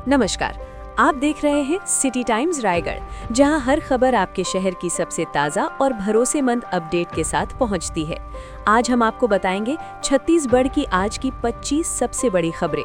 नमस्कार, आप देख रहे हैं सिटी टाइम्स रायगढ़, जहां हर खबर आपके शहर की सबसे ताज़ा और भरोसेमंद अपडेट के साथ पहुंचती है। आज हम आपको बताएंगे छत्तीसगढ़ की आज की 25 सबसे बड़ी खबरें।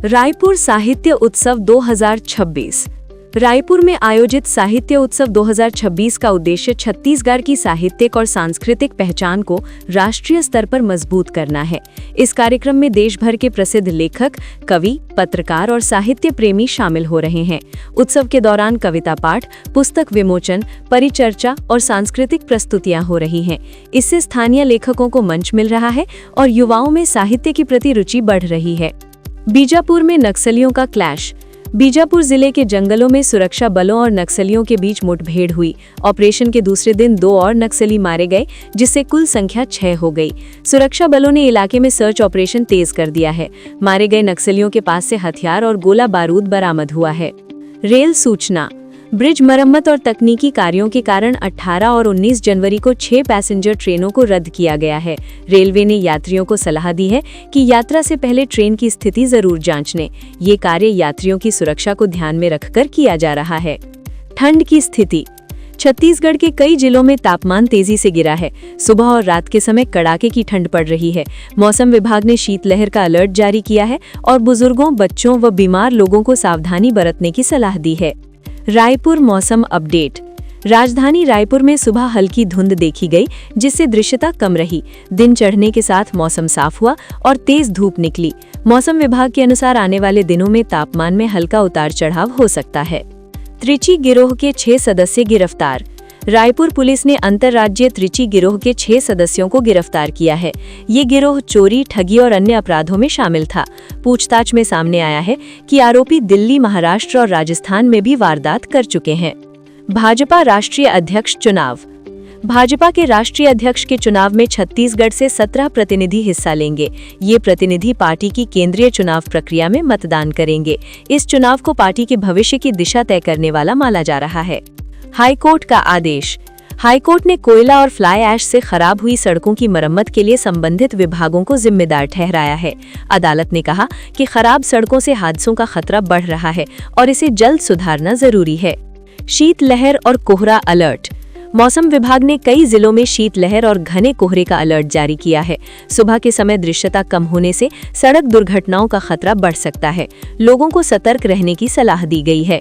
रायपुर साहित्य उत्सव 2026। रायपुर में आयोजित साहित्य उत्सव 2026 का उद्देश्य छत्तीसगढ़ की साहित्यिक और सांस्कृतिक पहचान को राष्ट्रीय स्तर पर मजबूत करना है। इस कार्यक्रम में देश भर के प्रसिद्ध लेखक, कवि, पत्रकार और साहित्य प्रेमी शामिल हो रहे हैं। उत्सव के दौरान कविता पाठ, पुस्तक विमोचन, परिचर्चा और सांस्कृतिक प्रस्तुतियां हो रही हैं। इससे स्थानीय लेखकों को मंच मिल रहा है और युवाओं में साहित्य के प्रति रुचि बढ़ रही है। बीजापुर में नक्सलियों का क्लैश। बीजापुर जिले के जंगलों में सुरक्षा बलों और नक्सलियों के बीच मुठभेड़ हुई। ऑपरेशन के दूसरे दिन 2 और नक्सली मारे गए, जिससे कुल संख्या 6 हो गई। सुरक्षा बलों ने इलाके में सर्च ऑपरेशन तेज कर दिया है। मारे गए नक्सलियों के पास से हथियार और गोला बारूद बरामद हुआ है। रेल सूचना। ब्रिज मरम्मत और तकनीकी कार्यों के कारण 18 और 19 जनवरी को 6 पैसेंजर ट्रेनों को रद्द किया गया है। रेलवे ने यात्रियों को सलाह दी है कि यात्रा से पहले ट्रेन की स्थिति जरूर जांच लें। ये कार्य यात्रियों की सुरक्षा को ध्यान में रखकर किया जा रहा है। ठंड की स्थिति। छत्तीसगढ़ के कई जिलों में तापमान तेजी से गिरा है। सुबह और रात के समय कड़ाके की ठंड पड़ रही है। मौसम विभाग ने शीतलहर का अलर्ट जारी किया है और बुजुर्गों, बच्चों व बीमार लोगों को सावधानी बरतने की सलाह दी है। रायपुर मौसम अपडेट। राजधानी रायपुर में सुबह हल्की धुंध देखी गई, जिससे दृश्यता कम रही। दिन चढ़ने के साथ मौसम साफ हुआ और तेज धूप निकली। मौसम विभाग के अनुसार आने वाले दिनों में तापमान में हल्का उतार चढ़ाव हो सकता है। त्रिची गिरोह के 6 सदस्य गिरफ्तार। रायपुर पुलिस ने अंतर्राज्यीय त्रिची गिरोह के 6 सदस्यों को गिरफ्तार किया है। ये गिरोह चोरी, ठगी और अन्य अपराधों में शामिल था। पूछताछ में सामने आया है कि आरोपी दिल्ली, महाराष्ट्र और राजस्थान में भी वारदात कर चुके हैं। भाजपा राष्ट्रीय अध्यक्ष चुनाव। भाजपा के राष्ट्रीय अध्यक्ष के चुनाव में छत्तीसगढ़ से 17 प्रतिनिधि हिस्सा लेंगे। ये प्रतिनिधि पार्टी की केंद्रीय चुनाव प्रक्रिया में मतदान करेंगे। इस चुनाव को पार्टी के भविष्य की दिशा तय करने वाला माना जा रहा है। हाईकोर्ट का आदेश। हाईकोर्ट ने कोयला और फ्लाई ऐश से खराब हुई सड़कों की मरम्मत के लिए संबंधित विभागों को जिम्मेदार ठहराया है। अदालत ने कहा कि खराब सड़कों से हादसों का खतरा बढ़ रहा है और इसे जल्द सुधारना जरूरी है। शीतलहर और कोहरा अलर्ट। मौसम विभाग ने कई जिलों में शीतलहर और घने कोहरे का अलर्ट जारी किया है। सुबह के समय दृश्यता कम होने से सड़क दुर्घटनाओं का खतरा बढ़ सकता है। लोगों को सतर्क रहने की सलाह दी गई है।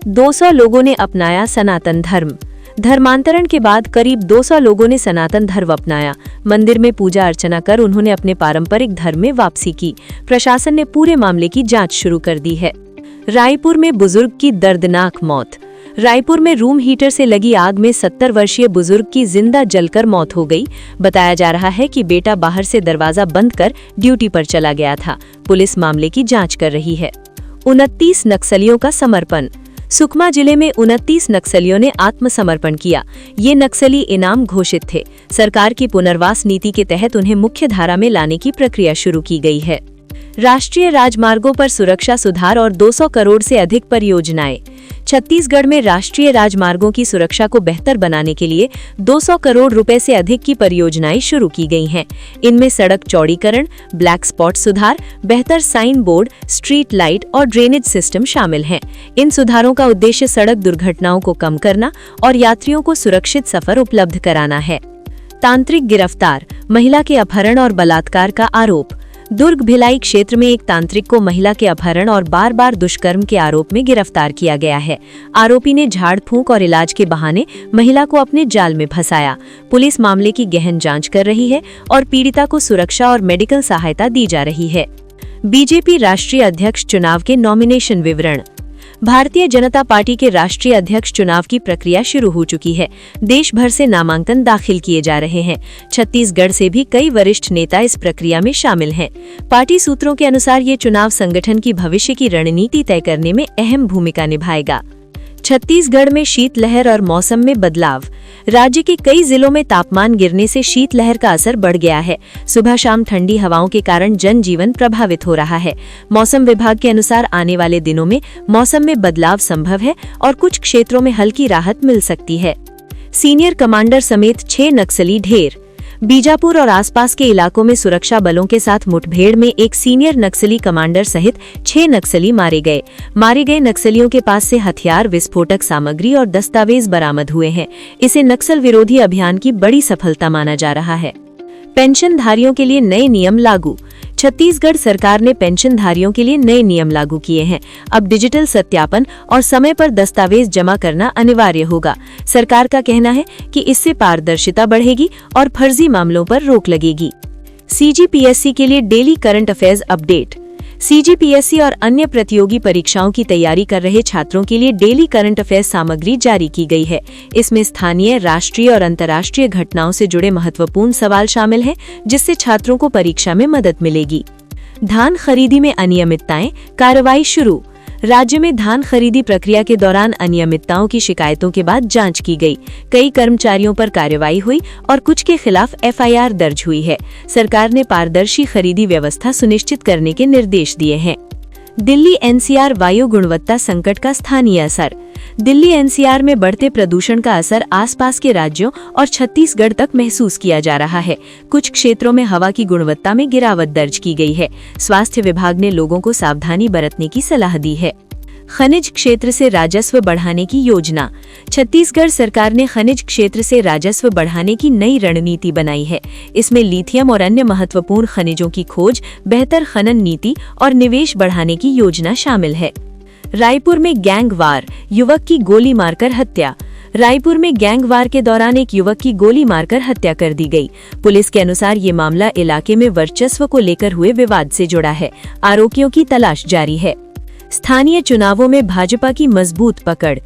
200 लोगों ने अपनाया सनातन धर्म। धर्मांतरण के बाद करीब 200 लोगों ने सनातन धर्म अपनाया। मंदिर में पूजा अर्चना कर उन्होंने अपने पारंपरिक धर्म में वापसी की। प्रशासन ने पूरे मामले की जांच शुरू कर दी है। रायपुर में बुजुर्ग की दर्दनाक मौत। रायपुर में रूम हीटर से लगी आग में 70 वर्षीय बुजुर्ग की जिंदा जलकर मौत हो गई। बताया जा रहा है कि बेटा बाहर से दरवाजा बंद कर ड्यूटी पर चला गया था। पुलिस मामले की जांच कर रही है। 29 नक्सलियों का समर्पण। सुकमा जिले में 29 नक्सलियों ने आत्मसमर्पण किया। ये नक्सली इनाम घोषित थे। सरकार की पुनर्वास नीति के तहत उन्हें मुख्य धारा में लाने की प्रक्रिया शुरू की गई है। राष्ट्रीय राजमार्गों पर सुरक्षा सुधार और 200 करोड़ से अधिक परियोजनाएं। छत्तीसगढ़ में राष्ट्रीय राजमार्गों की सुरक्षा को बेहतर बनाने के लिए 200 करोड़ रुपए से अधिक की परियोजनाएं शुरू की गई हैं। इनमें सड़क चौड़ीकरण, ब्लैक स्पॉट सुधार, बेहतर साइन बोर्ड, स्ट्रीट लाइट और ड्रेनेज सिस्टम शामिल हैं। इन सुधारों का उद्देश्य सड़क दुर्घटनाओं को कम करना और यात्रियों को सुरक्षित सफर उपलब्ध कराना है। तांत्रिक गिरफ्तार। महिला के अपहरण और बलात्कार का आरोप। दुर्ग भिलाई क्षेत्र में एक तांत्रिक को महिला के अपहरण और बार बार दुष्कर्म के आरोप में गिरफ्तार किया गया है। आरोपी ने झाड़ फूंक और इलाज के बहाने महिला को अपने जाल में फंसाया। पुलिस मामले की गहन जांच कर रही है और पीड़िता को सुरक्षा और मेडिकल सहायता दी जा रही है। बीजेपी राष्ट्रीय अध्यक्ष चुनाव के नॉमिनेशन विवरण। भारतीय जनता पार्टी के राष्ट्रीय अध्यक्ष चुनाव की प्रक्रिया शुरू हो चुकी है। देश भर से नामांकन दाखिल किए जा रहे हैं। छत्तीसगढ़ से भी कई वरिष्ठ नेता इस प्रक्रिया में शामिल हैं। पार्टी सूत्रों के अनुसार ये चुनाव संगठन की भविष्य की रणनीति तय करने में अहम भूमिका निभाएगा। छत्तीसगढ़ में शीतलहर और मौसम में बदलाव। राज्य के कई जिलों में तापमान गिरने से शीतलहर का असर बढ़ गया है। सुबह शाम ठंडी हवाओं के कारण जनजीवन प्रभावित हो रहा है। मौसम विभाग के अनुसार आने वाले दिनों में मौसम में बदलाव संभव है और कुछ क्षेत्रों में हल्की राहत मिल सकती है। सीनियर कमांडर समेत 6 नक्सली ढेर। बीजापुर और आसपास के इलाकों में सुरक्षा बलों के साथ मुठभेड़ में एक सीनियर नक्सली कमांडर सहित 6 नक्सली मारे गए नक्सलियों के पास से हथियार, विस्फोटक सामग्री और दस्तावेज बरामद हुए हैं। इसे नक्सल विरोधी अभियान की बड़ी सफलता माना जा रहा है। पेंशनधारियों के लिए नए नियम लागू। छत्तीसगढ़ सरकार ने पेंशनधारियों के लिए नए नियम लागू किए हैं। अब डिजिटल सत्यापन और समय पर दस्तावेज जमा करना अनिवार्य होगा। सरकार का कहना है कि इससे पारदर्शिता बढ़ेगी और फर्जी मामलों पर रोक लगेगी। सीजीपीएससी के लिए daily current affairs update. CGPSC और अन्य प्रतियोगी परीक्षाओं की तैयारी कर रहे छात्रों के लिए डेली करंट अफेयर्स सामग्री जारी की गई है। इसमें स्थानीय, राष्ट्रीय और अंतर्राष्ट्रीय घटनाओं से जुड़े महत्वपूर्ण सवाल शामिल हैं, जिससे छात्रों को परीक्षा में मदद मिलेगी। धान खरीदी में अनियमितताएं, कार्रवाई शुरू। राज्य में धान खरीदी प्रक्रिया के दौरान अनियमितताओं की शिकायतों के बाद जांच की गई। कई कर्मचारियों पर कार्रवाई हुई और कुछ के खिलाफ एफआईआर दर्ज हुई है। सरकार ने पारदर्शी खरीदी व्यवस्था सुनिश्चित करने के निर्देश दिए हैं। दिल्ली एनसीआर वायु गुणवत्ता संकट का स्थानीय असर। दिल्ली एनसीआर में बढ़ते प्रदूषण का असर आसपास के राज्यों और छत्तीसगढ़ तक महसूस किया जा रहा है। कुछ क्षेत्रों में हवा की गुणवत्ता में गिरावट दर्ज की गई है। स्वास्थ्य विभाग ने लोगों को सावधानी बरतने की सलाह दी है। खनिज क्षेत्र से राजस्व बढ़ाने की योजना। छत्तीसगढ़ सरकार ने खनिज क्षेत्र से राजस्व बढ़ाने की नई रणनीति बनाई है। इसमें लिथियम और अन्य महत्वपूर्ण खनिजों की खोज, बेहतर खनन नीति और निवेश बढ़ाने की योजना शामिल है। रायपुर में गैंगवार, युवक की गोली मारकर हत्या। रायपुर में गैंगवार के दौरान एक युवक की गोली मारकर हत्या कर दी गई। पुलिस के अनुसार ये मामला इलाके में वर्चस्व को लेकर हुए विवाद से जुड़ा है। आरोपियों की तलाश जारी है। स्थानीय चुनावों में भाजपा की मजबूत पकड़।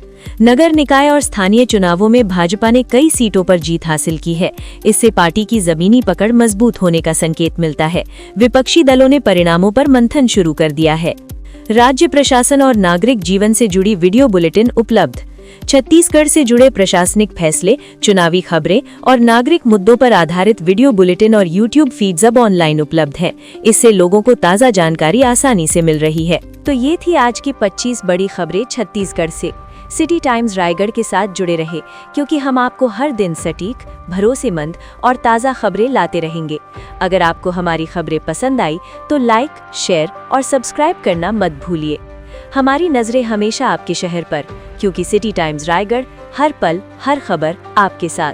नगर निकाय और स्थानीय चुनावों में भाजपा ने कई सीटों पर जीत हासिल की है। इससे पार्टी की जमीनी पकड़ मजबूत होने का संकेत मिलता है। विपक्षी दलों ने परिणामों पर मंथन शुरू कर दिया है। राज्य प्रशासन और नागरिक जीवन से जुड़ी वीडियो बुलेटिन उपलब्ध। छत्तीसगढ़ से जुड़े प्रशासनिक फैसले, चुनावी खबरें और नागरिक मुद्दों पर आधारित वीडियो बुलेटिन और यूट्यूब फीड्स अब ऑनलाइन उपलब्ध हैं। इससे लोगों को ताज़ा जानकारी आसानी से मिल रही है। तो ये थी आज की 25 बड़ी खबरें छत्तीसगढ़ से। सिटी टाइम्स रायगढ़ के साथ जुड़े रहे, क्योंकि हम आपको हर दिन सटीक, भरोसेमंद और ताज़ा खबरें लाते रहेंगे। अगर आपको हमारी खबरें पसंद आई तो लाइक, शेयर और सब्सक्राइब करना मत भूलिए। हमारी नजरें हमेशा आपके शहर पर, क्योंकि सिटी टाइम्स रायगढ़ हर पल, हर खबर आपके साथ।